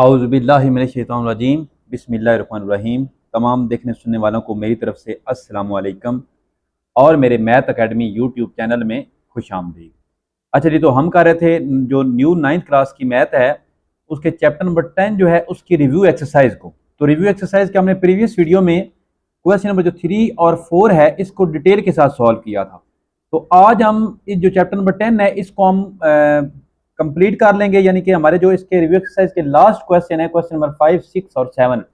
औज़ुबिल्लाहिमिनश्शैतानिर्रजीम बिस्मिल्लाहिर्रहमानिर्रहीम। तमाम देखने सुनने वालों को मेरी तरफ से अस्सलामु अलैकुम और मेरे मैथ अकेडमी यूट्यूब चैनल में खुश आमदीद। अच्छा जी, तो हम कर रहे थे जो न्यू 9th क्लास की मैथ है उसके चैप्टर नंबर 10 जो है उसकी रिव्यू एक्सरसाइज को। तो रिव्यू एक्सरसाइज के हमने प्रीवियस वीडियो में क्वेश्चन नंबर जो 3 और 4 है इसको डिटेल के साथ सॉल्व किया था। तो आज हम इस जो चैप्टर नंबर 10 है इसको हम कंप्लीट कर लेंगे, यानी कि हमारे जो इसके रिव्यू एक्सरसाइज के लास्ट क्वेश्चन है क्वेश्चन नंबर 5, 6 और 7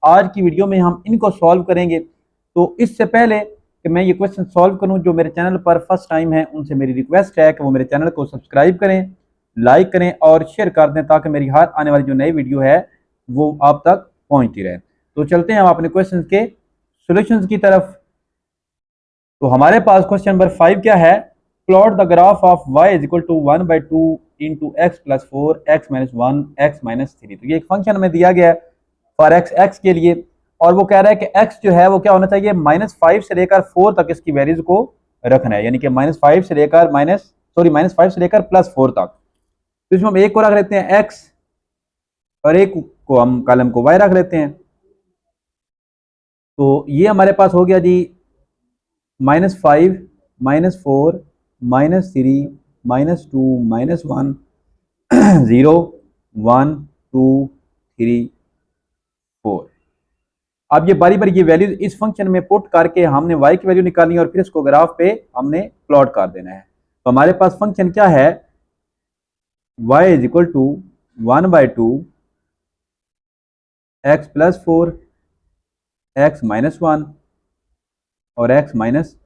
आज की वीडियो में हम इनको सॉल्व करेंगे। तो इससे पहले कि मैं ये क्वेश्चन सॉल्व करूं, जो मेरे चैनल पर फर्स्ट टाइम है उनसे मेरी रिक्वेस्ट है कि वो मेरे चैनल को सब्सक्राइब करें, लाइक करें और शेयर कर दें ताकि मेरी हर आने वाली जो नई वीडियो है वो आप तक पहुंचती रहे। तो चलते हैं हम अपने क्वेश्चन के सॉल्यूशंस की तरफ। तो हमारे पास क्वेश्चन नंबर 5 क्या है, plot the graph of y is equal to 1/2 into x plus 4 x minus 1 x minus 3। तो ये एक फंक्शन हमें दिया गया है फॉर एक्स के लिए, और वो कह रहा है कि x जो है वो क्या होना चाहिए, -5 से लेकर 4 तक इसकी वैल्यूज को रखना है, यानी कि -5 से लेकर -5 से लेकर +4 तक। तो इसमें हम एक को रख लेते हैं x और एक को हम कॉलम को y रख लेते हैं। तो ये हमारे पास हो गया जी -5 -4 -3 -2 -1 0 1 2 3 4। अब ये बारी बारी ये वैल्यूज इस फंक्शन में पुट करके हमने y की वैल्यू निकालनी है और फिर इसको ग्राफ पे हमने प्लॉट कर देना है। तो हमारे पास फंक्शन क्या है, y is equal to 1/2 x plus 4 x minus 1 और एक्स माइनस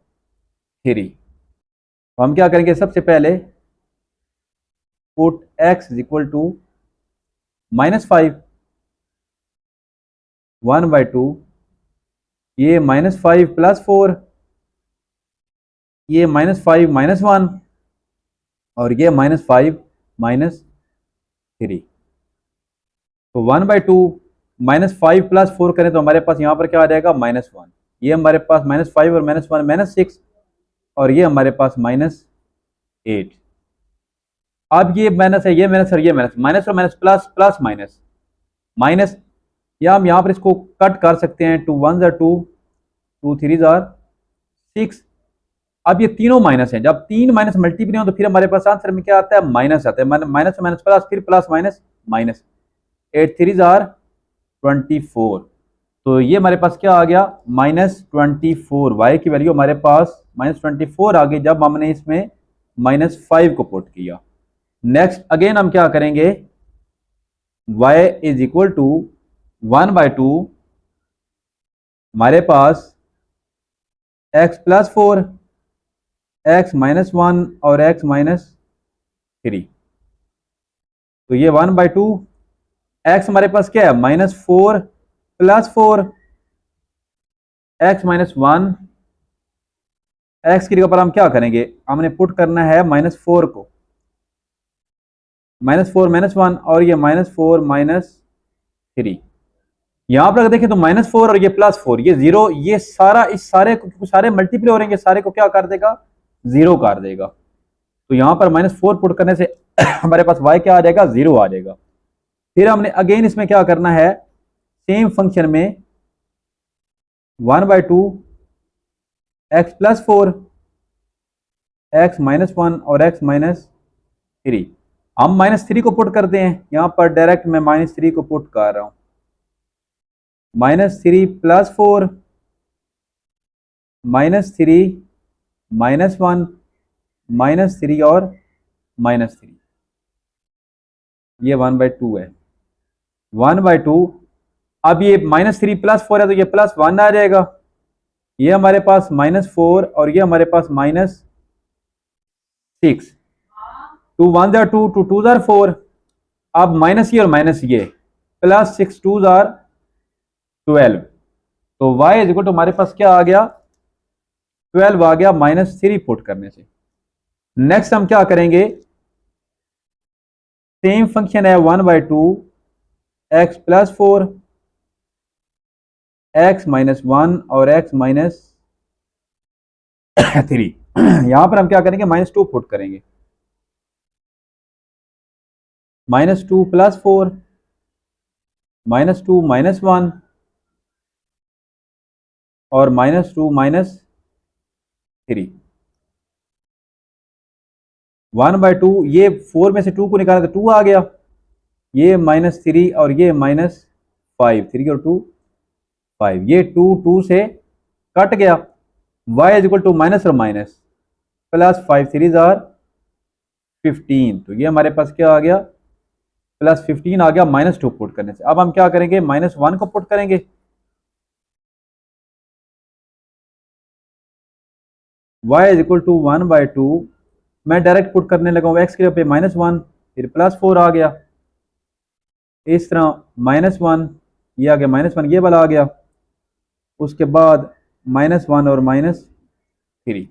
3। तो हम क्या करेंगे, सबसे पहले put x is equal to -5 1/2, ये -5 + 4, ये -5 -1 और ये -5 -3। तो 1/2 -5 + 4 करें तो हमारे पास यहाँ पर क्या आ जाएगा, -1। ये हमारे पास -5 और -1 -6 और ये हमारे पास -8। अब ये माइनस है, ये माइनस और ये माइनस, माइनस और minus plus, plus minus minus, या हम यहाँ पर इसको कट कर सकते हैं, 2 1 जार 2 2 3 जार 6। अब ये तीनों माइनस हैं, जब 3 माइनस मल्टीप्लाई हो तो फिर हमारे पास आंसर में क्या आता है, माइनस आता है, माइनस से माइनस प्लस, फिर प्लस माइनस माइनस, 8 3 जार 24। तो ये हमारे पास क्या आ गया, -24। वाई की वैल्यू हमारे पास -24 आ गई जब हमने इसमें -5 को पुट किया। नेक्स्ट अगेन हम क्या करेंगे, y इज इक्वल टू 1/2 हमारे पास x प्लस 4 एक्स माइनस 1 और एक्स माइनस 3। तो ये 1/2, एक्स हमारे पास क्या है, -4 + 4 एक्स माइनस 1, एक्स की जगह पर हम क्या करेंगे, हमने पुट करना है -4 को, -4 -1 और ये -4 -3। यहां पर अगर देखें तो -4 और ये +4, ये 0, ये सारा इस सारे मल्टीप्लाई हो रहे हैं, सारे को क्या कर देगा, 0 कर देगा। तो यहां पर -4 पुट करने से हमारे पास y क्या आ जाएगा, 0 आ जाएगा। फिर हमने अगेन इसमें क्या करना है, सेम फंक्शन में 1/2 एक्स प्लस 4 एक्स माइनस 1 और एक्स माइनस 3। हम -3 को पुट करते हैं, यहां पर डायरेक्ट मैं -3 को पुट कर रहा हूं, -3 + 4 -3 -1 -3 और -3, ये 1/2 है, 1/2। अब ये -3 + 4 है तो ये +1 आ जाएगा, ये हमारे पास -4 और ये हमारे पास -6, 2 1 जार 2 2 2 जार 4। अब माइनस ये और माइनस ये, +6 2 जार 12। तो y इज इक्वल टू हमारे पास क्या आ गया, 12 आ गया -3 पुट करने से। नेक्स्ट हम क्या करेंगे, सेम फंक्शन है 1/2 एक्स प्लस 4 एक्स माइनस 1 और एक्स माइनस 3। यहां पर हम क्या करेंगे, -2 पुट करेंगे, -2 + 4 -2 -1 और -2 -3। 1/2, ये 4 में से 2 को निकाला तो 2 आ गया, ये -3 और ये -5, 3 और 2 5, ये 2 2 से कट गया। y is equal to minus और माइनस +5 3 जार 15, तो ये हमारे पास क्या आ गया, +15 आ गया -2 पुट करने से। अब हम क्या करेंगे, -1 को पुट करेंगे। y इज इक्वल टू 1/2, मैं डायरेक्ट पुट करने लगा हूँ, x के पे -1 फिर +4 आ गया, इस तरह -1 ये आ गया, -1 ये वाला आ गया, उसके बाद -1 और -3,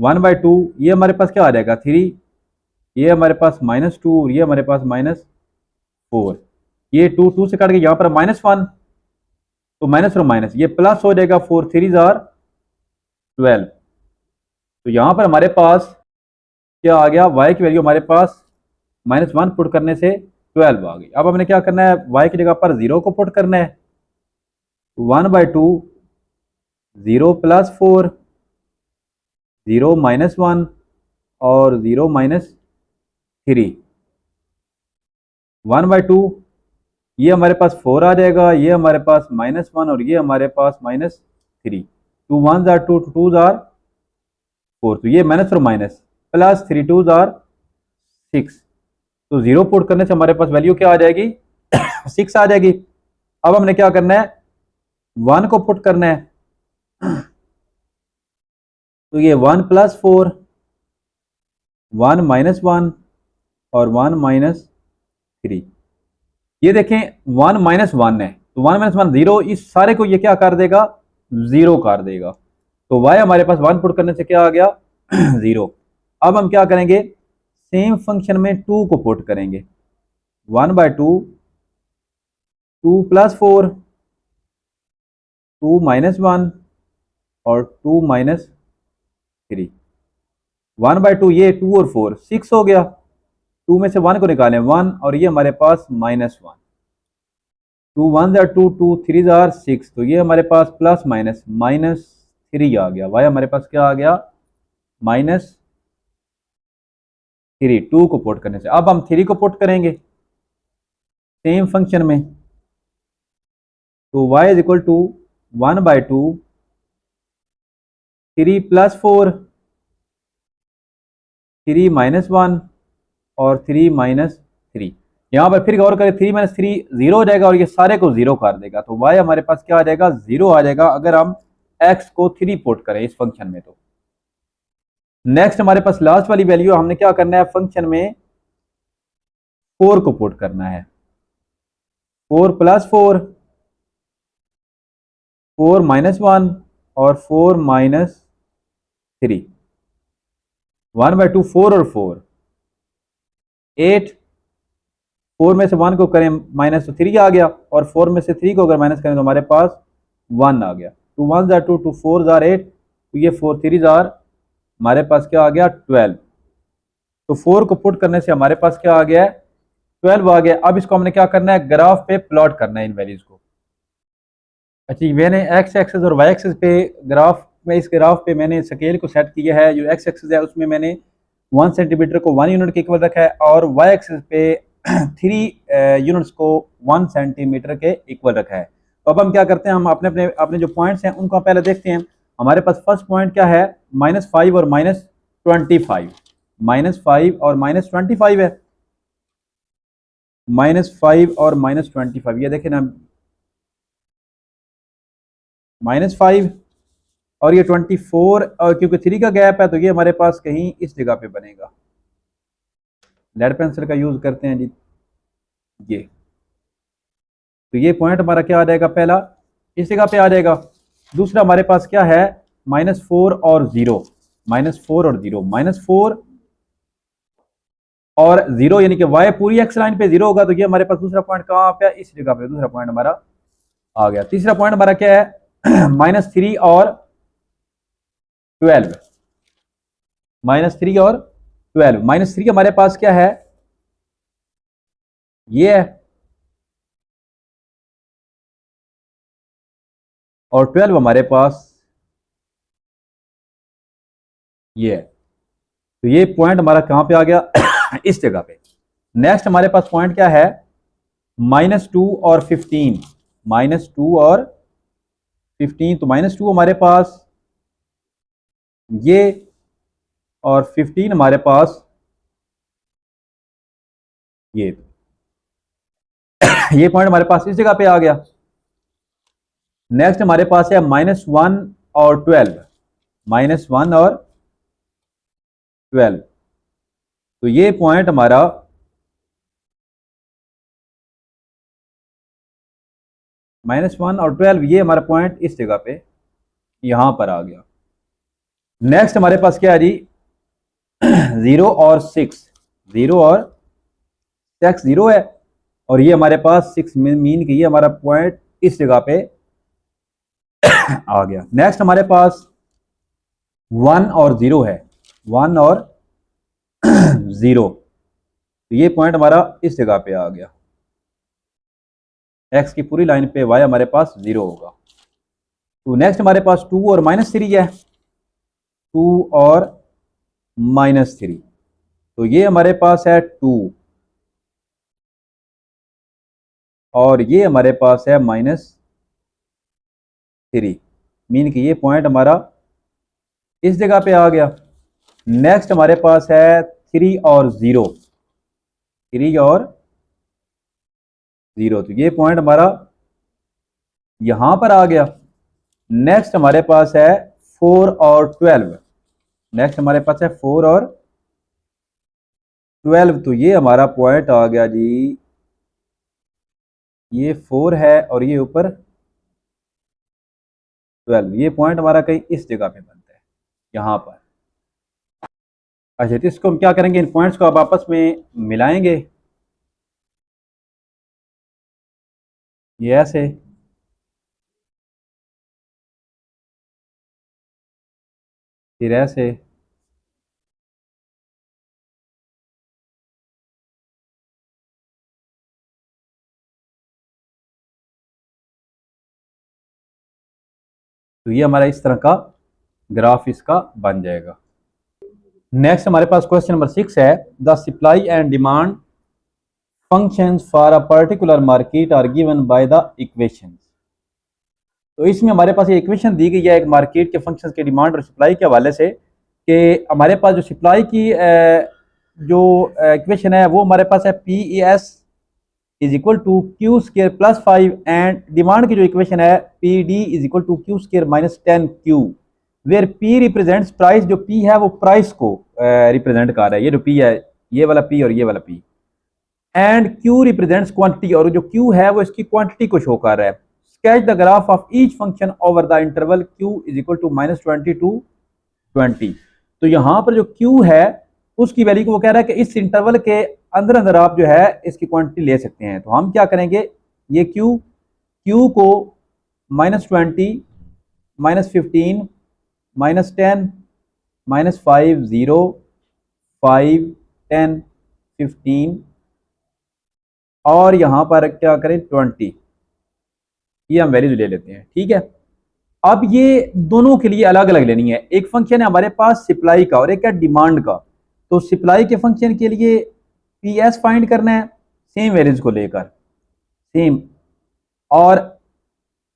1/2 ये हमारे पास क्या आ जाएगा 3, ये हमारे पास -2 और ये हमारे पास -4, ये 2 2 से कट के यहाँ पर -1, तो माइनस और माइनस ये प्लस हो जाएगा, 4 3 जार 12, तो यहाँ पर हमारे पास क्या आ गया, y की वैल्यू हमारे पास -1 पुट करने से 12 आ गई। अब हमने क्या करना है, y की जगह पर 0 को पुट करना है, 1/2 0 +4 0 -1 और 0 -3, 1/2 ये हमारे पास 4 आ जाएगा, ये हमारे पास -1 और ये हमारे पास -3, 2 1 जार 2 2 जार 4, तो ये माइनस और माइनस +3 2 जार 6, तो 0 पुट करने से हमारे पास वैल्यू क्या आ जाएगी 6 आ जाएगी। अब हमने क्या करना है, 1 को पुट करना है, तो ये 1 +4 1 -1 और 1 -3, ये देखें 1 -1 है, तो 1 -1 0, इस सारे को ये क्या कर देगा 0 कर देगा, तो y हमारे पास 1 पुट करने से क्या आ गया 0। अब हम क्या करेंगे, सेम फंक्शन में 2 को पुट करेंगे, 1/2 2 +4 2 -1 और 2 -3, 1/2 ये 2 और 4 6 हो गया, 2 में से 1 को निकालें 1 और ये हमारे पास -1, 2 1 जार 2 2 3 जार 6, तो ये हमारे पास प्लस माइनस -3 आ गया, y हमारे पास क्या आ गया -3, 2 को पुट करने से। अब हम 3 को पुट करेंगे सेम फंक्शन में, तो y इज इक्वल टू 1/2 3 +4 3 -1 और 3 -3, यहाँ पर फिर गौर करें 3 -3 0 हो जाएगा और ये सारे को 0 कर देगा, तो y हमारे पास क्या आ जाएगा 0 आ जाएगा अगर हम x को 3 पुट करें इस फंक्शन में। तो नेक्स्ट हमारे पास लास्ट वाली वैल्यू, हमने क्या करना है, फंक्शन में 4 को पुट करना है, 4 +4 4 -1 और 4 -3, 1/2 4 और 4 8, 4 में से 1 को करें माइनस तो 3 आ गया, और 4 में से 3 को अगर माइनस करें तो हमारे पास 1 आ गया, 2 1 जार 2 2 4 जार 8, तो ये 4 3 जार हमारे पास क्या आ गया 12, तो 4 को पुट करने से हमारे पास क्या आ गया है 12 आ गया। अब इसको हमने क्या करना है, ग्राफ पे प्लॉट करना है इन वैल्यूज को। अच्छा, मैंने एक्स एक्सेस और वाई एक्सेस पे ग्राफ में, इस ग्राफ पे मैंने स्केल को सेट किया है, जो एक्स एक्सेस है उसमें मैंने 1 सेंटीमीटर को 1 यूनिट के इक्वल रखा है, और वाई एक्सेस पे 3 यूनिट्स को 1 सेंटीमीटर के इक्वल रखा है। तो अब हम क्या करते हैं, हम अपने अपने अपने जो पॉइंट्स हैं उनको पहले देखते हैं। हमारे पास फर्स्ट पॉइंट क्या है, -5 और -25, -5 और -25 है, -5 और -25, ये देखें ना, -5 और ये 24, और क्योंकि 3 का गैप है तो ये हमारे पास कहीं इस जगह पे बनेगा। लेड पेंसिल का यूज करते हैं जी, ये तो ये पॉइंट हमारा क्या आ जाएगा, पहला इस जगह पे आ जाएगा। दूसरा हमारे पास क्या है, -4 और 0, -4 और 0, -4 और 0, यानी कि y पूरी एक्स लाइन पे 0 होगा, तो ये हमारे पास दूसरा पॉइंट कहाँ पे, इस जगह पे दूसरा पॉइंट हमारा आ गया। तीसरा पॉइंट हमारा क्या है, -3 और 12, -3 और 12, -3 हमारे पास क्या है, ये है, और 12 हमारे पास ये है। तो ये पॉइंट हमारा कहाँ पे आ गया इस जगह पे। नेक्स्ट हमारे पास पॉइंट क्या है, -2 और 15, -2 और 15। तो -2 हमारे पास ये, और 15 हमारे पास ये। ये पॉइंट हमारे पास इस जगह पे आ गया। नेक्स्ट हमारे पास है -1 और 12, -1 और 12। तो ये पॉइंट हमारा -1 और 12, ये हमारा पॉइंट इस जगह पे यहां पर आ गया। नेक्स्ट हमारे पास क्या है जी, 0 और 6, 0 है, और ये हमारे पास 6 मीन की, ये हमारा पॉइंट इस जगह पे आ गया। नेक्स्ट हमारे पास 1 और 0 है, 1 और 0। तो ये पॉइंट हमारा इस जगह पे आ गया। एक्स की पूरी लाइन पे वाई हमारे पास 0 होगा। तो नेक्स्ट हमारे पास 2 और -3 है, 2 और -3। तो ये हमारे पास है 2, और ये हमारे पास है -3, मीन कि ये पॉइंट हमारा इस जगह पे आ गया। नेक्स्ट हमारे पास है 3 और 0, 3 और 0। तो ये पॉइंट हमारा यहां पर आ गया। नेक्स्ट हमारे पास है 4 और 12, नेक्स्ट हमारे पास है 4 और 12। तो ये हमारा पॉइंट आ गया जी, ये 4 है और ये ऊपर 12। ये पॉइंट हमारा कहीं इस जगह पे बनता है, यहां पर। अच्छा, तो इसको हम क्या करेंगे, इन पॉइंट्स को आप आपस में मिलाएंगे, ये ऐसे, फिर ऐसे। तो ये हमारा इस तरह का ग्राफ इसका बन जाएगा। नेक्स्ट हमारे पास क्वेश्चन नंबर 6 है, the supply and demand functions for a particular market are given by the equations. तो इसमें हमारे पास ये इक्वेशन दी गई है एक मार्केट के फंक्शंस के डिमांड और सप्लाई के हवाले से, कि हमारे पास जो सप्लाई की जो इक्वेशन है वो हमारे पास है PES is equal to Q² +5, and demand की जो इक्वेशन है PD is equal to Q² -10Q, where P represents price. जो P है वो प्राइस को रिप्रेजेंट कर रहा है, ये जो P है, ये वाला P और ये वाला P। And Q represents quantity, और जो Q है वो इसकी क्वांटिटी को शो कर रहा है। Sketch the graph of each function over the interval Q is equal to -20 to 20। तो यहाँ पर जो Q है उसकी वैल्यू को वो कह रहा है कि इस इंटरवल के अंदर अंदर आप जो है इसकी क्वांटिटी ले सकते हैं। तो हम क्या करेंगे, ये Q को -20, -15, -10, -5, 0, 5, 10, 15, और यहां पर क्या करें 20, ये हम वैल्यूज ले लेते हैं, ठीक है। अब ये दोनों के लिए अलग अलग लेनी है। एक फंक्शन है हमारे पास सप्लाई का और एक है डिमांड का। तो सप्लाई के फंक्शन के लिए PS फाइंड करना है सेम वैल्यूज को लेकर, सेम। और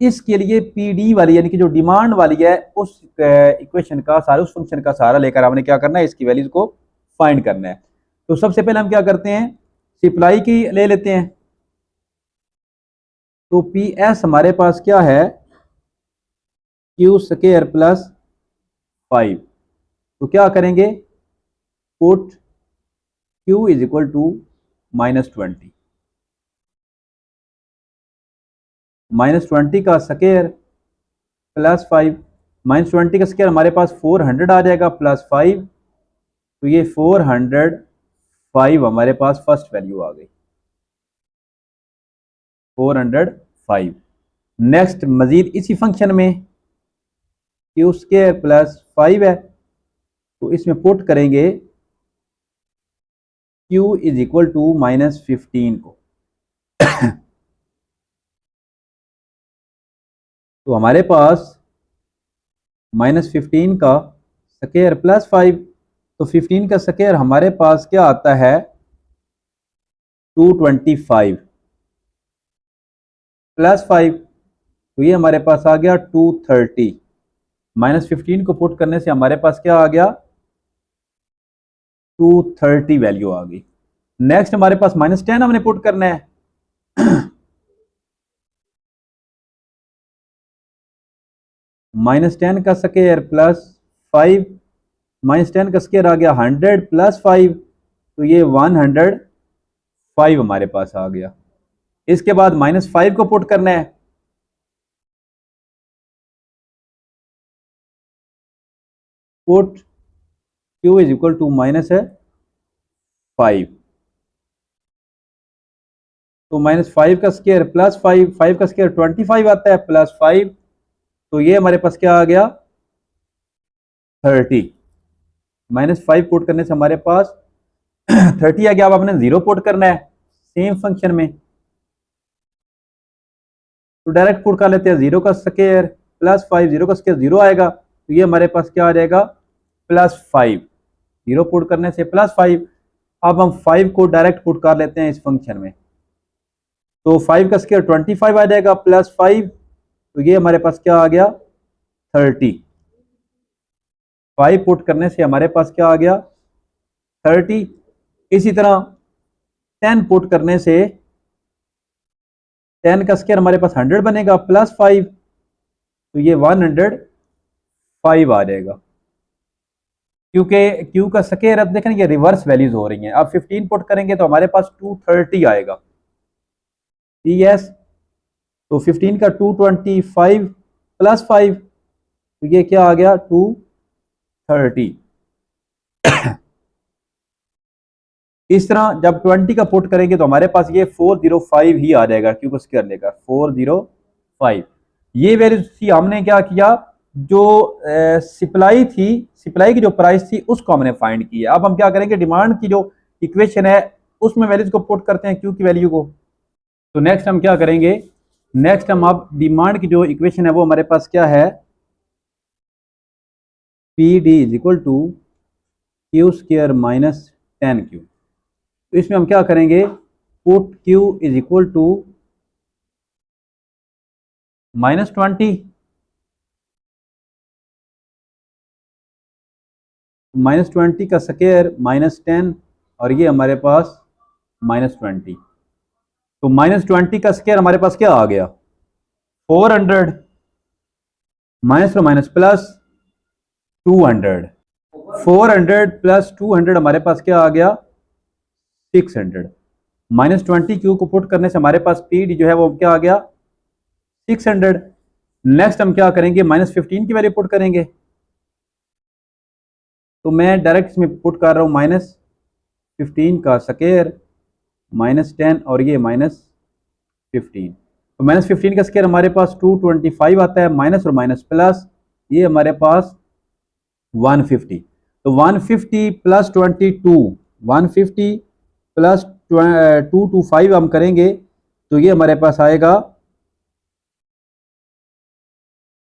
इसके लिए PD वाली यानी कि जो डिमांड वाली है उस इक्वेशन का सहारा, उस फंक्शन का सहारा लेकर हमने क्या करना है, इसकी वैल्यूज को फाइंड करना है। तो सबसे पहले हम क्या करते हैं, सप्लाई की ले लेते हैं। तो PS हमारे पास क्या है, Q² +5। तो क्या करेंगे, put Q is equal to -20, -20 का स्क्वायर +5, -20 का स्क्वायर हमारे पास 400 आ जाएगा, +5। तो ये 405 हमारे पास फर्स्ट वैल्यू आ गई, 405। नेक्स्ट मजीद इसी फंक्शन में Q² +5 है, तो इसमें पुट करेंगे Q इज इक्वल टू -15 को। तो हमारे पास -15 का स्क्वायर प्लस 5, तो 15 का स्क्वायर हमारे पास क्या आता है 225 प्लस 5, तो ये हमारे पास आ गया 230। -15 को पुट करने से हमारे पास क्या आ गया 230 वैल्यू आ गई। नेक्स्ट हमारे पास -10 हमने पुट करना है। -10 का स्क्वायर प्लस 5, -10 का स्क्वायर आ गया 100 प्लस 5, तो ये 105 हमारे पास आ गया। इसके बाद -5 को पुट करना है, put q is equal to minus है 5, तो -5 का स्क्वायर प्लस 5, 5 का स्क्वायर 25 आता है प्लस 5, तो ये हमारे पास क्या आ गया 30। -5 पुट करने से हमारे पास 30 आ गया। अब आपने 0 पुट करना है सेम फंक्शन में, तो डायरेक्ट पुट कर लेते हैं 0 का स्क्वायर प्लस 5, 0 का स्क्वायर 0 आएगा, तो ये हमारे पास क्या आ जाएगा +5। 0 पुट करने से +5। अब हम 5 को डायरेक्ट पुट कर लेते हैं इस फंक्शन में, तो 5 का स्क्वायर 25 आ जाएगा प्लस 5, तो ये हमारे पास क्या आ गया 30। 5 पुट करने से हमारे पास क्या आ गया 30। इसी तरह 10 पुट करने से 10 का स्क्वायर हमारे पास 100 बनेगा प्लस 5, तो ये 105 आ जाएगा। क्योंकि क्यू का स्क्वायर अब देखें ये रिवर्स वैल्यूज हो रही हैं। अब 15 पुट करेंगे तो हमारे पास 230 आएगा। यस, तो 15 का 225 प्लस 5, तो ये क्या आ गया 230। इस तरह जब 20 का पुट करेंगे तो हमारे पास ये 405 ही आ जाएगा, क्यों को स्क्वायर लेकर 405। ये वैल्यू थी, हमने क्या किया जो सप्लाई थी, सप्लाई की जो प्राइस थी उसको हमने फाइंड किया। अब हम क्या करेंगे डिमांड की जो इक्वेशन है उसमें वैल्यूज को पुट करते हैं क्यू की वैल्यू को। तो नेक्स्ट हम क्या करेंगे, नेक्स्ट हम अब डिमांड की जो इक्वेशन है वो हमारे पास क्या है P D is equal to q square minus 10Q। तो इसमें हम क्या करेंगे put Q is equal to -20, -20 का स्क्वायर -10, और ये हमारे पास -20, तो -20 का स्क्वायर हमारे पास क्या आ गया 400, माइनस और माइनस प्लस 200, 400 प्लस 200 हमारे पास क्या आ गया 600। -20 को पुट करने से हमारे पास पी डी जो है वो क्या आ गया 600। नेक्स्ट हम क्या करेंगे -15 की वैल्यू पुट करेंगे, तो मैं डायरेक्ट इसमें पुट कर रहा हूँ -15 का स्क्वायर -10 और ये -15, तो -15 का स्क्वायर हमारे पास 225 आता है, माइनस और माइनस प्लस ये हमारे पास 150, तो 150 प्लस 22, 150 प्लस 225 हम करेंगे तो ये हमारे पास आएगा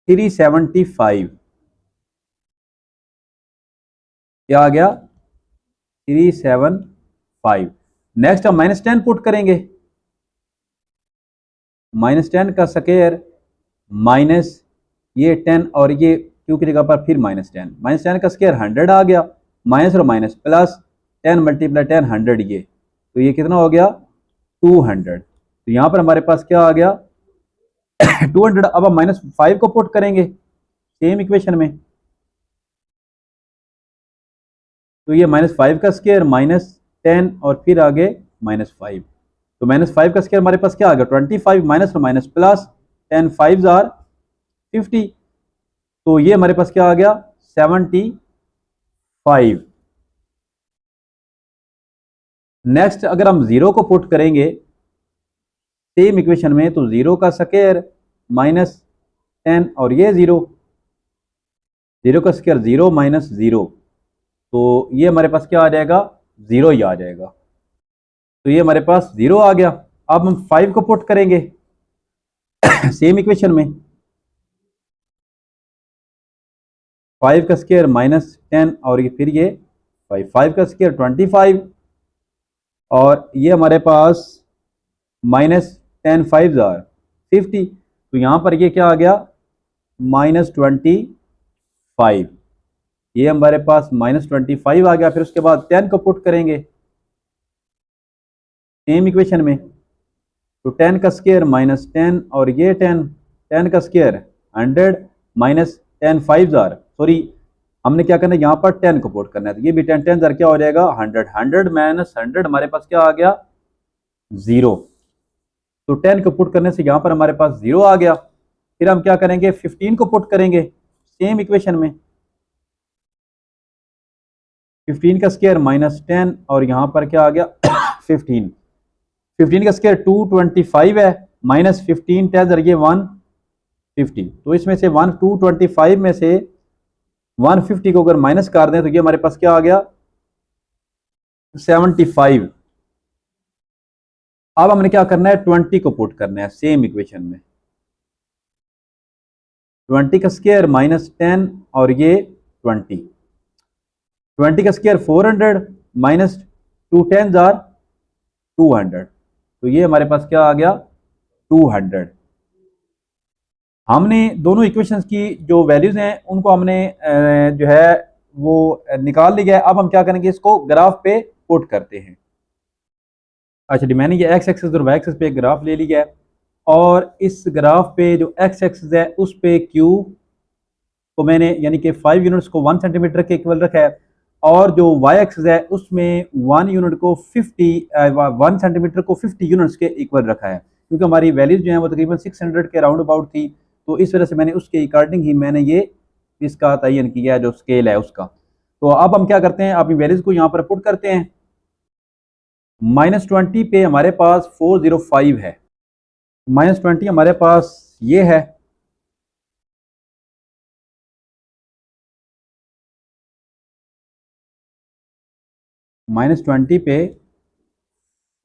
375। क्या आ गया 375। नेक्स्ट हम -10 पुट करेंगे, -10 का स्क्वायर माइनस ये 10 और ये क्यू की जगह पर फिर -10, -10 का स्क्वायर 100 आ गया, माइनस और माइनस प्लस 10 मल्टीप्लाई 10 100, ये तो ये कितना हो गया 200। तो यहाँ पर हमारे पास क्या आ गया 200। अब हम -5 को पुट करेंगे सेम इक्वेशन में, तो ये -5 का स्क्वायर -10 और फिर आगे -5, तो -5 का स्क्वायर हमारे पास क्या आ गया 25, माइनस और माइनस प्लस 10 5 आर 50, तो ये हमारे पास क्या आ गया 75। नेक्स्ट अगर हम 0 को पुट करेंगे सेम इक्वेशन में, तो 0 का स्क्वायर -10 और ये 0, 0 का स्क्वायर 0 माइनस 0, तो ये हमारे पास क्या आ जाएगा 0 ही आ जाएगा, तो ये हमारे पास 0 आ गया। अब हम 5 को पुट करेंगे सेम इक्वेशन में, 5 का स्क्वायर -10 और ये फिर ये 5 का स्क्वायर 25 और ये हमारे पास -10 5 जार 50। तो यहाँ पर ये क्या आ गया -25, ये हमारे पास -25 आ गया। फिर उसके बाद 10 को पुट करेंगे सेम इक्वेशन में, तो 10 का स्क्वायर -10 और ये 10 का स्क्वायर 100 -10 5 जार सॉरी हमने क्या करना है यहाँ पर 10 को पुट करना है, तो ये भी 10 जार क्या हो जाएगा 100 100 -100 हमारे पास क्या आ गया 0। तो 10 को पुट करने से यहाँ पर हमारे पास 0 आ गया। फिर हम क्या करेंगे 15 को पुट करेंगे सेम इक्वेशन में, 15 का स्क्वायर -10 और यहाँ पर क्या आ गया 15 का स्क्वायर 225 है -15 10 ये 150। तो इसमें से 225 में से 150 को अगर माइनस कर दें तो ये हमारे पास क्या आ गया 75। अब हमने क्या करना है 20 को पुट करना है सेम इक्वेशन में, 20 का स्क्वायर -10 और ये 20 का स्क्वायर 400 -2 10 जार 200। तो ये हमारे पास क्या आ गया 200। हमने दोनों इक्वेशंस की जो वैल्यूज हैं उनको हमने जो है वो निकाल लिया है। अब हम क्या करेंगे इसको ग्राफ पे पुट करते हैं। अच्छा जी, मैंने ये एक्स एक्सिस और वाई एक्सिस पे एक ग्राफ ले लिया है और इस ग्राफ पे जो एक्स एक्सिस है उस पे क्यू को मैंने यानी कि 5 यूनिट्स को 1 सेंटीमीटर के इक्वल रखा है और जो वाई एक्सिस है उसमें 1 यूनिट को 1 सेंटीमीटर को 50 यूनिट्स के इक्वल रखा है, क्योंकि हमारी वैल्यूज जो है वो तकरीबन 600 के राउंड अबाउट थी। तो इस वजह से मैंने उसके अकॉर्डिंग ही मैंने ये इसका तयन किया है जो स्केल है उसका। तो अब हम क्या करते हैं अपनी वैल्यूज को यहाँ पर पुट करते हैं। -20 पे हमारे पास 405 है, -20 हमारे पास ये है, -20 पे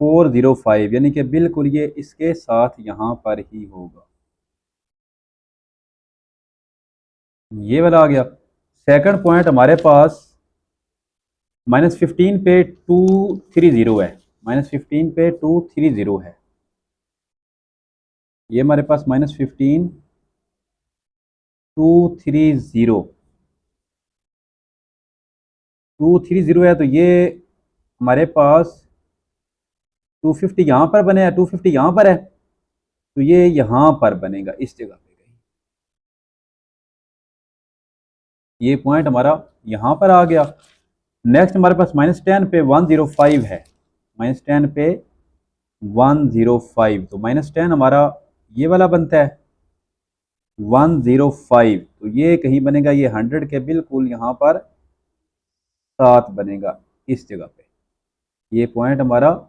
405 यानी कि बिल्कुल ये इसके साथ यहाँ पर ही होगा, ये वाला आ गया। सेकंड पॉइंट हमारे पास -15 पे 230 है, -15 पे 230 है, ये हमारे पास -15 230 है। तो ये हमारे पास 250 यहाँ पर बने हैं, 250 यहाँ पर है, तो ये यहाँ पर बनेगा इस जगह पे कहीं, ये पॉइंट हमारा यहाँ पर आ गया। नेक्स्ट हमारे पास -10 पे 105 है, -10 पे 105, तो -10 हमारा ये वाला बनता है 105, तो ये कहीं बनेगा ये 100 के बिल्कुल यहाँ पर साथ बनेगा इस जगह पे, ये पॉइंट हमारा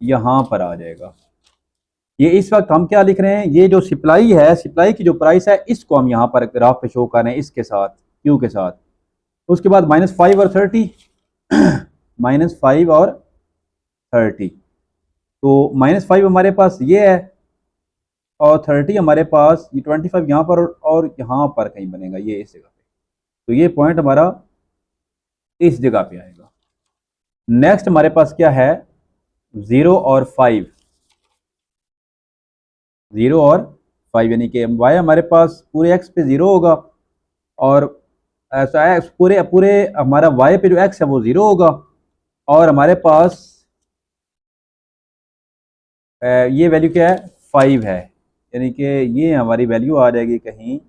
यहाँ पर आ जाएगा। ये इस वक्त हम क्या लिख रहे हैं, ये जो सप्लाई है, सप्लाई की जो प्राइस है इसको हम यहाँ पर ग्राफ पे शो कर रहे हैं इसके साथ क्यू के साथ। उसके बाद -5 और 30 -5 और 30, तो -5 हमारे पास ये है और 30 हमारे पास ये 25 यहाँ पर और यहाँ पर कहीं बनेगा ये इस जगह पे, तो ये पॉइंट हमारा इस जगह पे आएगा। नेक्स्ट हमारे पास क्या है 0 और 5, 0 और 5 यानी कि y हमारे पास पूरे x पे 0 होगा और ऐसा पूरे पूरे हमारा y पे जो x है वो 0 होगा और हमारे पास ये वैल्यू क्या है 5 है, यानी कि ये हमारी वैल्यू आ जाएगी कहीं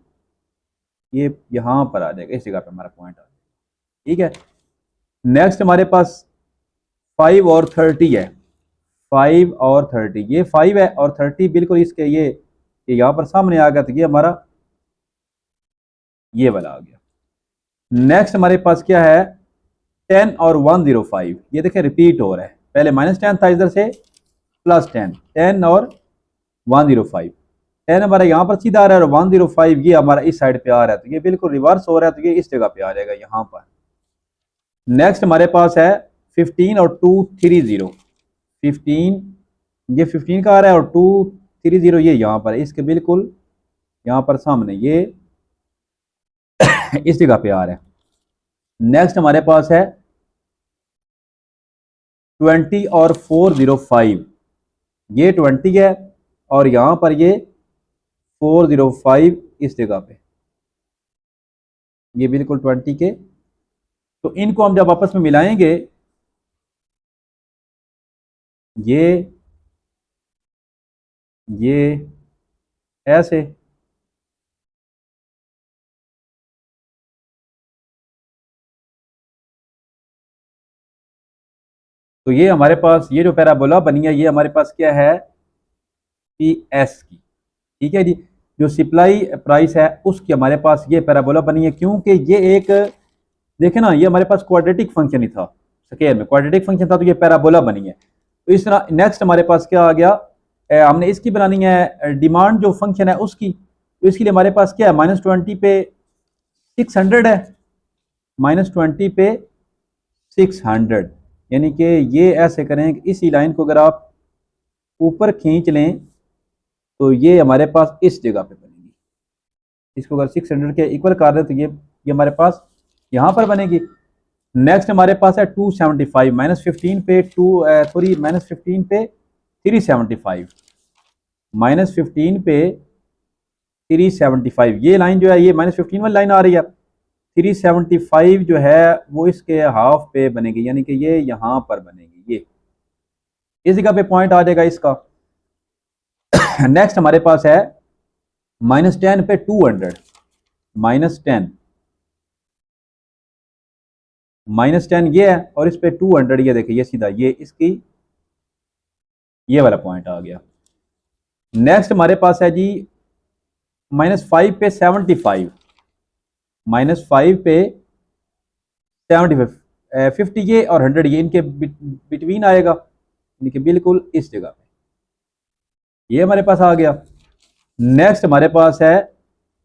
ये यहाँ पर आ जाएगा इस जगह पे हमारा पॉइंट आ जाएगा, ठीक है। नेक्स्ट हमारे पास 5 और 30 है, 5 और 30, ये 5 है और 30 बिल्कुल इसके ये यहाँ पर सामने आ गया, तो ये हमारा ये वाला आ गया। नेक्स्ट हमारे पास क्या है 10 और 105, ये देखें रिपीट हो रहा है, पहले -10 था इधर से +10, 10 और 105, 10 हमारा यहाँ पर सीधा आ रहा है और 105 ये हमारा इस साइड पे आ रहा है, तो ये बिल्कुल रिवर्स हो रहा है, तो ये इस जगह पे आ जाएगा यहाँ पर। नेक्स्ट हमारे पास है 15 और 230, 15 ये 15 का आ रहा है और 230 ये यहाँ पर है, इसके बिल्कुल यहाँ पर सामने ये इस जगह पे आ रहा है। नेक्स्ट हमारे पास है 20 और 405, ये 20 है और यहां पर ये 405 इस जगह पे, ये बिल्कुल 20 के। तो इनको हम जब आपस में मिलाएंगे, ये ऐसे, तो ये हमारे पास ये जो पैराबोला बनी है ये हमारे पास क्या है, पी एस की। ठीक है जी, जो सप्लाई प्राइस है उसकी हमारे पास ये पैराबोला बनी है, क्योंकि ये एक, देखे ना, ये हमारे पास क्वाड्रेटिक फंक्शन ही था, स्केल में क्वाड्रेटिक फंक्शन था, तो ये पैराबोला बनी है। तो इस तरह नेक्स्ट हमारे पास क्या आ गया, हमने इसकी बनानी है डिमांड जो फंक्शन है उसकी। तो इसके लिए हमारे पास क्या है, -20 पे 600 है, -20 पे 600, यानी कि ये ऐसे करें कि इसी लाइन को अगर आप ऊपर खींच लें तो ये हमारे पास इस जगह पे बनेगी। इसको अगर 600 के इक्वल कर रहे हैं तो ये हमारे पास यहाँ पर बनेगी। नेक्स्ट हमारे पास है 275, -15 पे -15 पे 375, -15 पे 375, ये लाइन जो है ये -15 वाली लाइन आ रही है। 375 जो है वो इसके हाफ पे बनेगी, यानी कि ये यहाँ पर बनेगी, ये इस जगह पे पॉइंट आ जाएगा इसका। नेक्स्ट हमारे पास है -10 पे 200, -10, -10 ये है और इस पे 200, ये देखिए ये सीधा ये इसकी ये वाला पॉइंट आ गया। नेक्स्ट हमारे पास है जी -5 पे 75, -5 पे 75, 50 ये और 100 ये इनके बिटवीन आएगा, यानी बिल्कुल इस जगह पे ये हमारे पास आ गया। नेक्स्ट हमारे पास है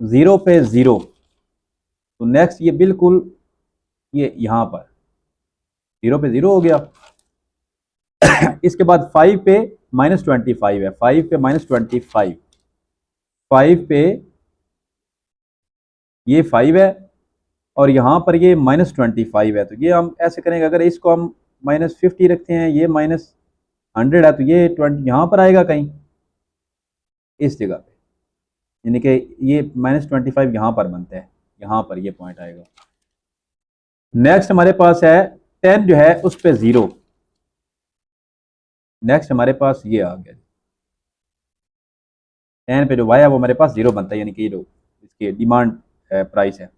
0 पे 0, तो नेक्स्ट ये बिल्कुल ये यहां पर 0 पे 0 हो गया। इसके बाद 5 पे -25 है, 5 पे -25, 5 पे ये 5 है और यहाँ पर ये -25 है, तो ये हम ऐसे करेंगे, अगर इसको हम -50 रखते हैं, ये -100 है, तो ये 20 यहाँ पर आएगा कहीं इस जगह पे, यानी कि ये -25 यहाँ पर बनता है, यहाँ पर ये पॉइंट आएगा। नेक्स्ट हमारे पास है 10 जो है उस पर 0, नेक्स्ट हमारे पास ये आ गया 10 पे जो वाई है वो हमारे पास 0 बनता है, यानी कि ये जो इसकी डिमांड प्राइस है।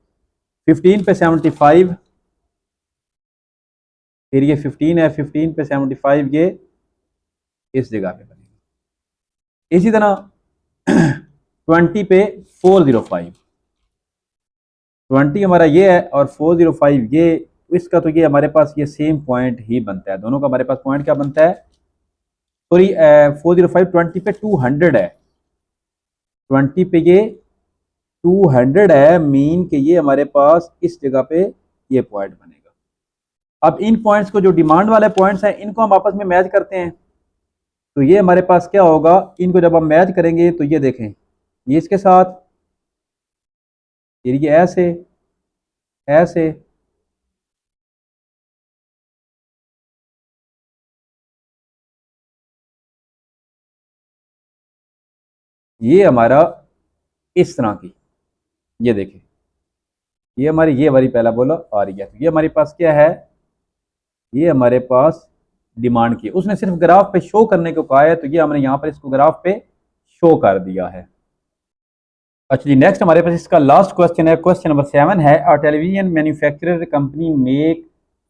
15 पे 75, फिर ये 15 है, 15 पे 75 ये इस जगह पे बनेगा। इसी तरह 20 पे 405, 20 हमारा ये है और 405 ये, इसका तो ये हमारे पास ये सेम पॉइंट ही बनता है, दोनों का हमारे पास पॉइंट क्या बनता है, सॉरी 405 20 पे 200 है, 20 पे ये 200 है, मीन के ये हमारे पास इस जगह पे ये पॉइंट बनेगा। अब इन पॉइंट्स को, जो डिमांड वाले पॉइंट्स हैं, इनको हम आपस में मैच करते हैं, तो ये हमारे पास क्या होगा, इनको जब हम मैच करेंगे तो ये देखें, ये इसके साथ, ये ऐसे ऐसे, ये हमारा इस तरह की, ये देखें, ये हमारी ये वाली पहला बोला आ रही है, तो ये हमारे पास क्या है, ये हमारे पास डिमांड की, उसने सिर्फ ग्राफ पे शो करने को कहा है, तो ये हमने यहाँ पर इसको ग्राफ पे शो कर दिया है। अच्छा जी, नेक्स्ट हमारे पास इसका लास्ट क्वेश्चन है, क्वेश्चन नंबर 7 है, a television manufacturer company make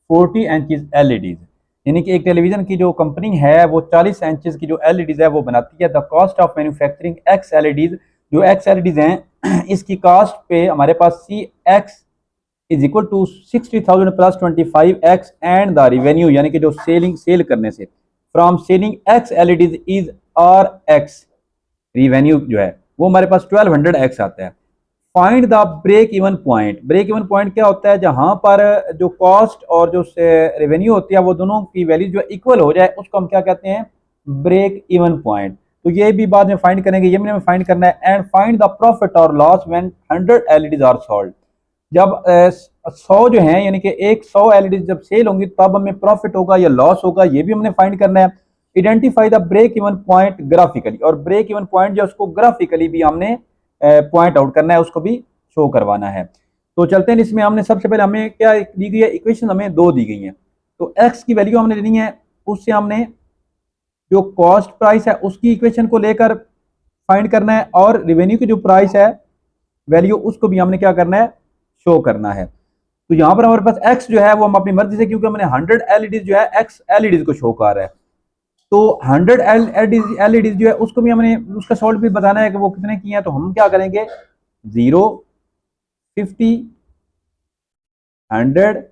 40 inches LEDs, यानी कि एक टेलीविजन की जो कंपनी है वो 40 इंचेस की जो एलईडीज है वो बनाती है। The cost of manufacturing X LEDs, जो एक्स एलईडीज हैं इसकी कॉस्ट पे हमारे पास C X is equal to 60,000 plus 25x and the revenue, यानी कि जो सेल करने से from selling X LEDs is R X, revenue जो है वो हमारे पास 1200x आता है। Find the break even point, break even point क्या होता है, जहां पर जो कॉस्ट और जो रेवेन्यू होती है वो दोनों की वैल्यू जो इक्वल हो जाए उसको हम क्या कहते हैं, ब्रेक इवन पॉइंट। तो ये भी बाद में फाइंड करेंगे, ये मैंने फाइंड करना है। एंड फाइंड द प्रॉफिट और loss when 100 LEDs are sold, जब 100 जो है यानी कि 100 एलईडी जब सेल होंगी तब हमें प्रॉफिट होगा या लॉस होगा, ये भी हमने फाइंड करना है। Identify the break even point graphically, और ब्रेक इवन पॉइंट जो उसको ग्राफिकली भी हमने पॉइंट आउट करना है, उसको भी शो करवाना है। तो चलते हैं इसमें, हमने सबसे पहले हमें क्या दी गई है, इक्वेशन हमें दो दी गई है। तो एक्स की वैल्यू हमने लेनी है, उससे हमने जो कॉस्ट प्राइस है उसकी इक्वेशन को लेकर फाइंड करना है, और रेवेन्यू की जो प्राइस है वैल्यू उसको भी हमने क्या करना है, शो करना है। तो यहां पर हमारे पास एक्स जो है वो हम अपनी मर्जी से, क्योंकि हमने 100 एलईडीज जो है एक्स एलईडीज को शो कर रहा है, तो 100 एलईडीज जो है उसको भी हमने उसका सॉल्व भी बताना है कि वो कितने की है। तो हम क्या करेंगे, 0, 50, 100,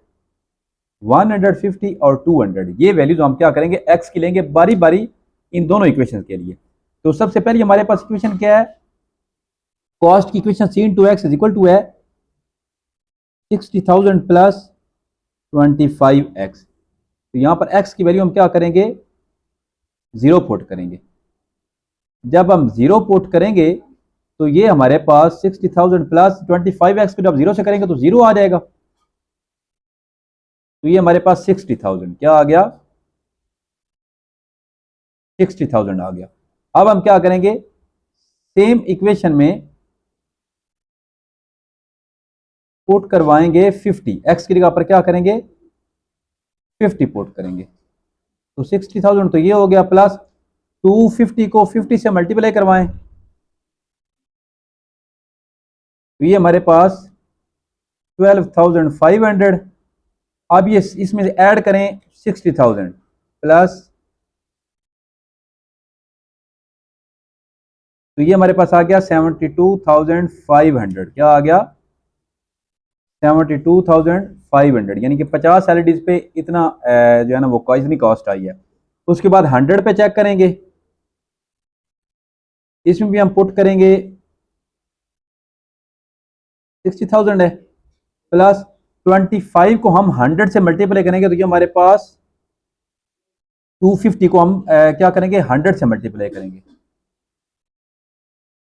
150 और 200, ये वैल्यूज हम क्या करेंगे, एक्स की लेंगे बारी बारी इन दोनों इक्वेशन के लिए। तो सबसे पहले हमारे पास इक्वेशन क्या है, कॉस्ट की equation c into x is equal to है 60,000 प्लस 25x। तो यहां पर x की वैल्यू हम क्या करेंगे, 0 पुट करेंगे। जब हम 0 पुट करेंगे तो ये हमारे पास 60,000 प्लस 25x को जब 0 से करेंगे तो 0 आ जाएगा। तो ये हमारे पास 60,000 क्या आ गया, 60,000 आ गया। अब हम क्या करेंगे, सेम इक्वेशन में पुट करवाएंगे 50, x की जगह पर क्या करेंगे 50 पुट करेंगे। तो 60,000 तो ये हो गया, प्लस 250 को 50 से मल्टीप्लाई करवाएं, तो ये हमारे पास 12,500। अब ये इसमें ऐड करें 60,000 प्लस, तो ये हमारे पास आ गया 72,500। क्या आ गया, 72,500, यानी कि 50 एलईडीज पे इतना जो है ना वो इतनी कॉस्ट आई है। उसके बाद 100 पे चेक करेंगे, इसमें भी हम पुट करेंगे 60,000 है, प्लस 25 को हम 100 से मल्टीप्लाई करेंगे, तो ये हमारे पास 250 को हम क्या करेंगे 100 से मल्टीप्लाई करेंगे,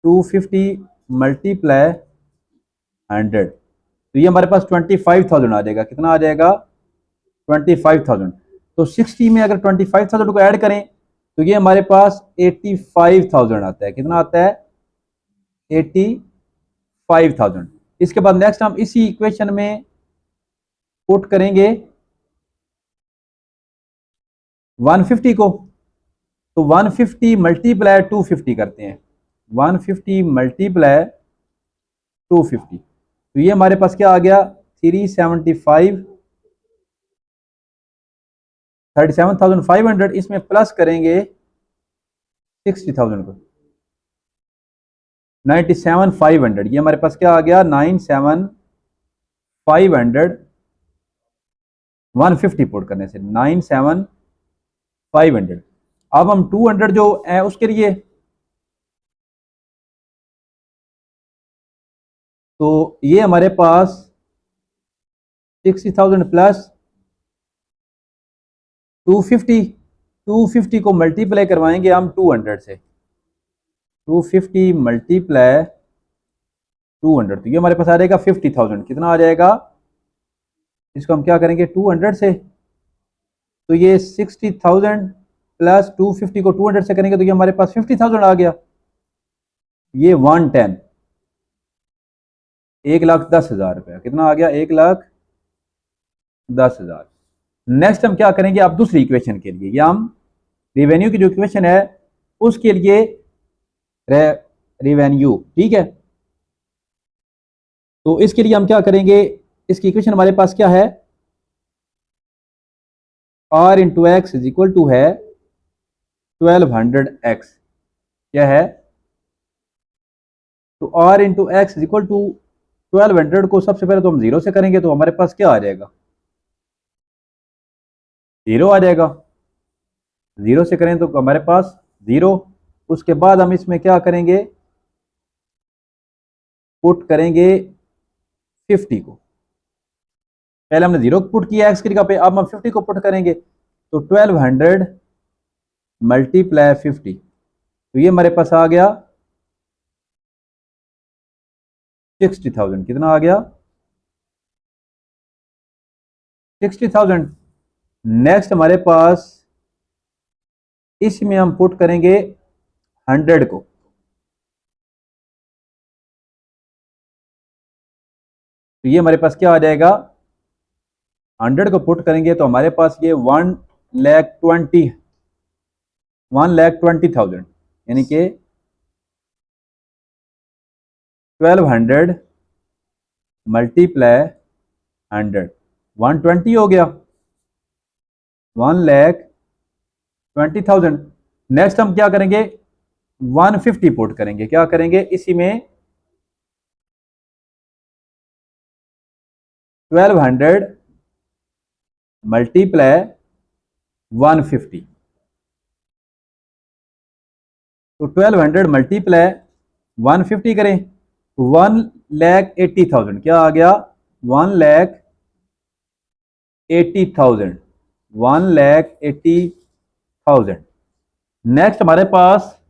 250 मल्टीप्लाई 100, तो ये हमारे पास 25,000 आ जाएगा। कितना आ जाएगा, 25,000। तो 60 में अगर 25,000 को ऐड करें तो ये हमारे पास 85,000 आता है। कितना आता है, 85,000। इसके बाद नेक्स्ट हम इसी इक्वेशन में पुट करेंगे 150 को, तो 150 मल्टीप्लाई 250 करते हैं, 150 मल्टीप्लाई 250, तो ये हमारे पास क्या आ गया 375, 37,500। इसमें प्लस करेंगे 60,000 को, 97,500, ये हमारे पास क्या आ गया 97,500। 150 पुट करने से 97,500। अब हम 200 जो है उसके लिए, तो ये हमारे पास 60,000 प्लस 250 को मल्टीप्लाई करवाएंगे हम 200 से, 250 मल्टीप्लाई 200, तो ये हमारे पास आ जाएगा 50,000। कितना आ जाएगा, इसको हम क्या करेंगे 200 से, तो ये 60,000 प्लस 250 को 200 से करेंगे तो ये हमारे पास 50,000 आ गया। ये 110, 1,10,000 रुपया। कितना आ गया, 1,10,000। नेक्स्ट हम क्या करेंगे, अब दूसरी इक्वेशन के लिए, या हम रिवेन्यू की जो इक्वेशन है उसके लिए रिवेन्यू, ठीक है। तो इसके लिए हम क्या करेंगे, इसकी इक्वेशन हमारे पास क्या है, r into x is equal to है 1200x। क्या है, तो r into x is equal to 1200 को सबसे पहले तो हम 0 से करेंगे, तो हमारे पास क्या आ जाएगा, 0 आ जाएगा। 0 से करें तो हमारे पास 0। उसके बाद हम इसमें क्या करेंगे, पुट करेंगे 50 को, पहले हमने 0 पुट किया एक्स की जगह पे, अब हम 50 को पुट करेंगे, तो 1200 मल्टीप्लाई 50, तो ये हमारे पास आ गया 60,000। कितना आ गया 60,000। नेक्स्ट हमारे पास इसमें हम पुट करेंगे 100 को, तो ये हमारे पास क्या आ जाएगा, 100 को पुट करेंगे तो हमारे पास ये 1,20,000 यानी कि 1200 मल्टीप्लाई 100, 120 हो गया, 1,20,000। नेक्स्ट हम क्या करेंगे, 150 पुट करेंगे, क्या करेंगे इसी में 1200 मल्टीप्लाई 150, तो 1200 मल्टीप्लाई 150 करें, 1,80,000 क्या आ गया, 1,80,000, 1,80,000। नेक्स्ट हमारे पास,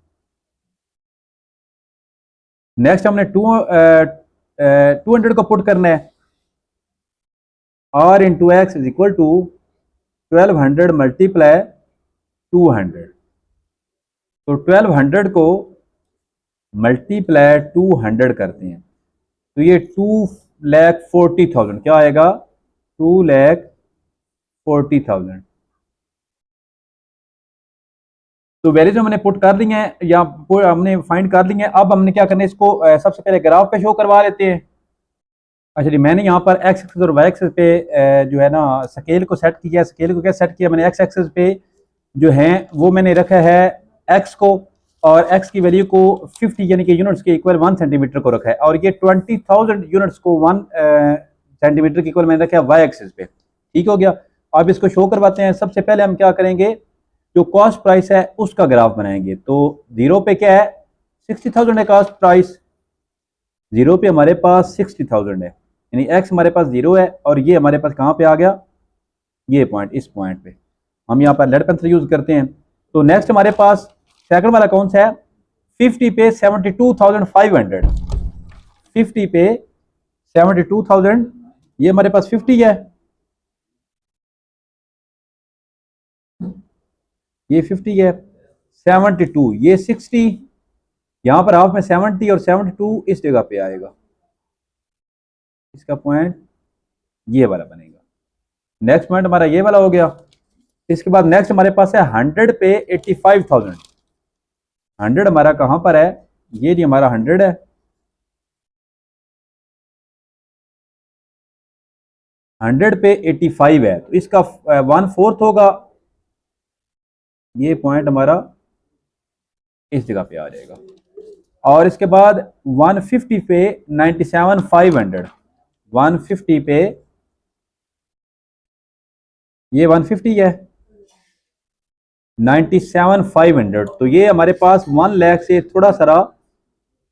नेक्स्ट हमने 200 को पुट करना है, r into x is equal to 1200 multiply 200, तो 1200 को मल्टीप्लाई 200 करते हैं तो ये 2,40,000 क्या आएगा, 2,40,000। तो वैल्यूज हमने पुट कर ली हैं या हमने फाइंड कर ली हैं। अब हमने क्या करना है, इसको सबसे पहले ग्राफ पे शो करवा लेते हैं। अच्छा जी, मैंने यहाँ पर एक्स एक्सिस और वाई एक्सिस पे जो है ना स्केल को सेट किया। स्केल को क्या सेट किया मैंने, एक्स एक्सिस पे जो है वो मैंने रखा है एक्स को, और एक्स की वैल्यू को 50 यानी कि यूनिट्स के इक्वल 1 सेंटीमीटर को रखा है, और ये 20,000 यूनिट्स को 1 सेंटीमीटर के इक्वल मैंने रखा है वाई एक्सिस पे। ठीक हो गया। अब इसको शो करवाते हैं। सबसे पहले हम क्या करेंगे, जो कॉस्ट प्राइस है उसका ग्राफ बनाएंगे। तो जीरो पे क्या है, 60,000 है कॉस्ट प्राइस, जीरो पे हमारे पास 60,000 है, यानी एक्स हमारे पास जीरो है, और ये हमारे पास कहाँ पे आ गया, ये पॉइंट, इस पॉइंट पे हम यहाँ पर लेड पेंसिल यूज करते हैं। तो नेक्स्ट हमारे पास सेकंड वाला कौन सा है, 50 पे 72,500, 50 पे 72,000, ये हमारे पास 50 है, ये 50 है, 72 ये 60, यहां पर हाफ में 70 और 72 इस जगह पे आएगा, इसका पॉइंट ये वाला बनेगा। नेक्स्ट पॉइंट हमारा ये वाला हो गया। इसके बाद नेक्स्ट हमारे पास है 100 पे 85,000, 100 हमारा कहां पर है, ये नहीं हमारा 100 है, 100 पे 85 है, तो इसका 1/4 होगा, ये पॉइंट हमारा इस जगह पे आ जाएगा। और इसके बाद 150 पे 97,500, 150 पे ये 150 है, 97,500, तो ये हमारे पास 1 लाख से थोड़ा सारा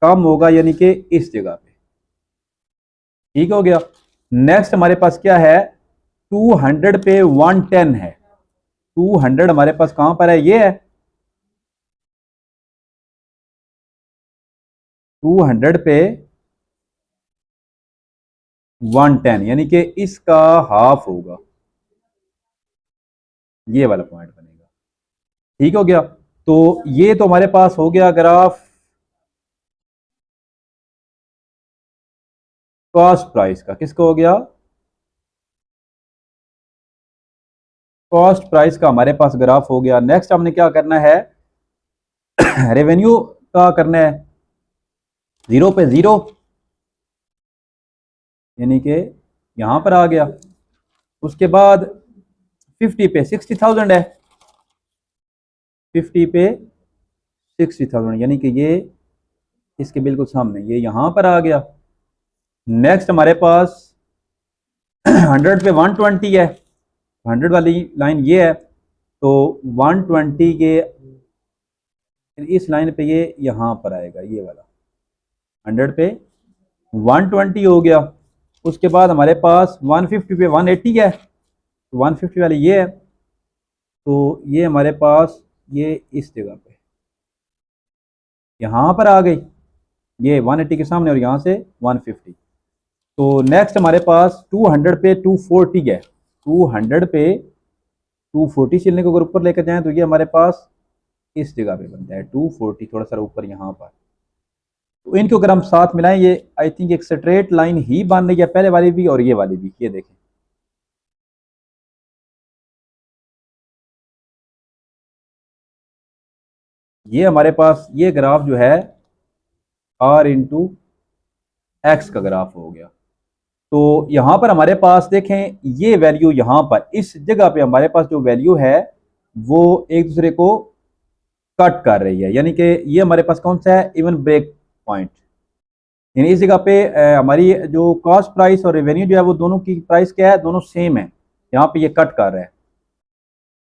कम होगा, यानी कि इस जगह पे। ठीक हो गया। नेक्स्ट हमारे पास क्या है, 200 पे 110 है, 200 हमारे पास कहां पर है, ये है 200 पे 110, यानी कि इसका हाफ होगा, ये वाला पॉइंट बनेगा। ठीक हो गया। तो ये तो हमारे पास हो गया ग्राफ कॉस्ट प्राइस का। किसका हो गया, कॉस्ट प्राइस का हमारे पास ग्राफ हो गया। नेक्स्ट हमने क्या करना है, रेवेन्यू का करना है, जीरो पे जीरो, यानी कि यहां पर आ गया। उसके बाद 50 पे 60,000 है, 50 पे 60,000, यानी कि ये इसके बिल्कुल सामने, ये यहां पर आ गया। नेक्स्ट हमारे पास 100 पे 120 है, 100 वाली लाइन ये है, तो 120 के इस लाइन पे ये यहां पर आएगा, ये वाला 100 पे 120 हो गया। उसके बाद हमारे पास 150 पे 180 है, तो 150 वाली ये है, तो ये हमारे पास ये इस जगह पे यहां पर आ गई, ये 180 के सामने, और यहां से 150। तो नेक्स्ट हमारे पास 200 पे 240 है, 200 पे 240 चलने को अगर ऊपर लेकर जाएं तो ये हमारे पास इस जगह पे बनता है 240, थोड़ा सा ऊपर यहाँ पर। तो इनको अगर हम साथ मिलाएं, ये आई थिंक एक स्ट्रेट लाइन ही बन रही है, पहले वाली भी और ये वाली भी। ये देखें, ये हमारे पास ये ग्राफ जो है R इंटू एक्स का ग्राफ हो गया। तो यहां पर हमारे पास देखें, ये वैल्यू यहां पर इस जगह पे हमारे पास जो वैल्यू है वो एक दूसरे को कट कर रही है, यानी कि ये हमारे पास कौन सा है, इवन ब्रेक पॉइंट। यानी इस जगह पे हमारी जो कॉस्ट प्राइस और रेवेन्यू जो है वो दोनों की प्राइस क्या है, दोनों सेम है। यहाँ पे ये कट कर रहा है।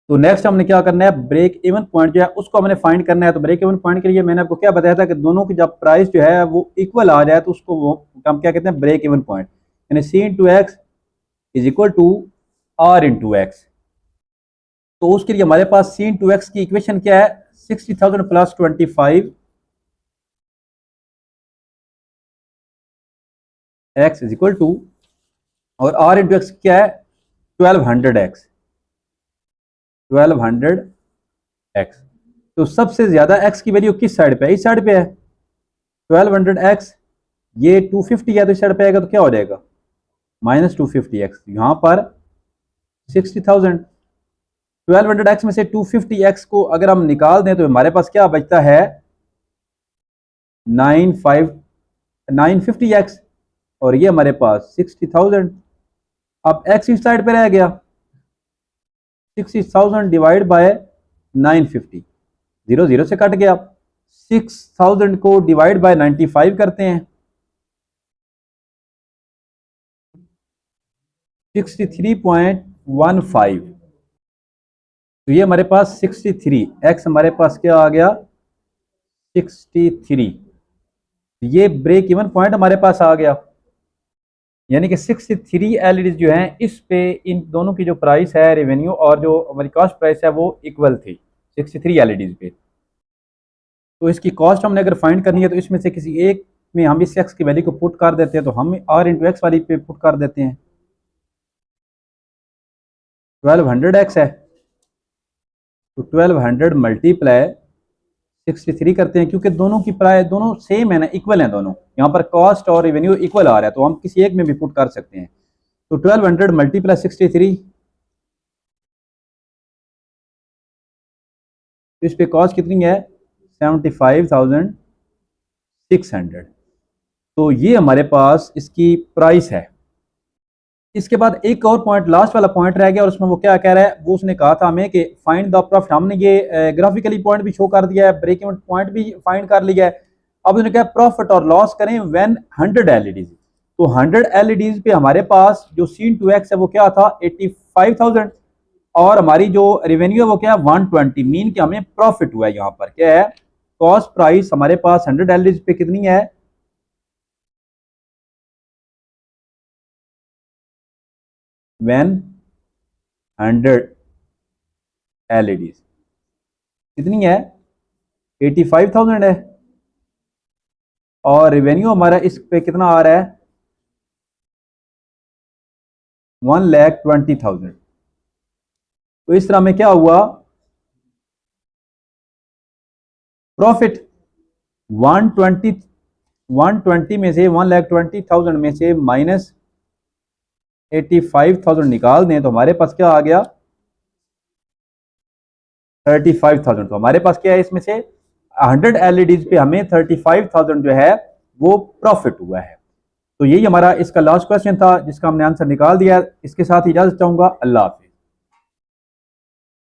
तो नेक्स्ट हमने क्या करना है, ब्रेक इवन पॉइंट जो है उसको हमने फाइंड करना है। तो ब्रेक इवन पॉइंट के लिए मैंने आपको क्या बताया था कि दोनों की जब प्राइस जो है वो इक्वल आ जाए तो उसको वो हम क्या कहते हैं, ब्रेक इवन पॉइंट। यानी C into x is equal to R into x. तो उसके लिए हमारे पास C इंटू एक्स की इक्वेशन क्या है, 60,000 plus 25 x is equal to, और R इंटू एक्स क्या है, 1200 एक्स, 1200 एक्स। तो सबसे ज्यादा एक्स की वैल्यू किस साइड पे है, इस साइड पे है। 1200 एक्स, ये 250 है तो इस साइड पे आएगा तो क्या हो जाएगा, माइनस 250 एक्स। यहां पर 60,000, 1200 एक्स में से 250 एक्स को अगर हम निकाल दें तो हमारे पास क्या बचता है, 950 एक्स, और ये हमारे पास 60,000। अब एक्स इस साइड पे रह गया, 60,000 डिवाइड बाय 950, 0 0 से कट गया। 6,000 को डिवाइड बाय 95 करते हैं, 63.15। तो ये हमारे पास 63 एक्स हमारे पास क्या आ गया, 63। ये ब्रेक इवन पॉइंट हमारे पास आ गया, यानी कि 63 एलईडी जो हैं इस पे इन दोनों की जो प्राइस है रेवेन्यू और जो हमारी कॉस्ट प्राइस है वो इक्वल थी 63 एलईडी पे। तो इसकी कॉस्ट हमने अगर फाइंड करनी है तो इसमें से किसी एक में हम इस एक्स की वैल्यू को पुट कर देते हैं, तो हम R इंटू एक्स वाली पे पुट कर देते हैं। 1200 एक्स है तो 1200 मल्टीप्लाई 63 करते हैं, क्योंकि दोनों की प्राइस दोनों सेम है ना, इक्वल हैं दोनों। यहाँ पर कॉस्ट और रेवेन्यू इक्वल आ रहा है तो हम किसी एक में भी पुट कर सकते हैं। तो 1200 मल्टीप्लाई 63, तो इस पे कॉस्ट कितनी है, 75,600। तो ये हमारे पास इसकी प्राइस है। इसके बाद एक और पॉइंट, लास्ट वाला पॉइंट रह गया, और उसमें वो क्या कह रहा है, वो उसने कहा था हमें कि फाइंड द प्रॉफिट। हमने ये ग्राफिकली पॉइंट भी शो कर दिया है, ब्रेक इवन पॉइंट भी फाइंड कर लिया है। अब उसने कहा प्रॉफिट और लॉस करें व्हेन 100 एलईडीज। तो 100 एलईडीज पे हमारे पास जो C इंटू एक्स है वो क्या था, 85,000, और हमारी जो रेवेन्यू है वो क्या है, 120। मीन कि हमें प्रॉफिट हुआ है। यहाँ पर क्या है, कॉस्ट प्राइस हमारे पास 100 एलईडीज पे कितनी है, व्हेन 100 एलईडीज कितनी है, 85,000 है, और रेवेन्यू हमारा इस पे कितना आ रहा है, 1,20,000। तो इस तरह में क्या हुआ, प्रॉफिट 120 में से 1,20,000 में से माइनस 85,000 निकाल दें तो हमारे पास क्या आ गया, 35,000। तो हमारे पास क्या है, इसमें से 100 एलईडीज पे हमें 35,000 जो है वो प्रॉफिट हुआ है। तो यही हमारा इसका लास्ट क्वेश्चन था जिसका हमने आंसर निकाल दिया। इसके साथ इजाजत चाहूंगा, अल्लाह हाफिज़।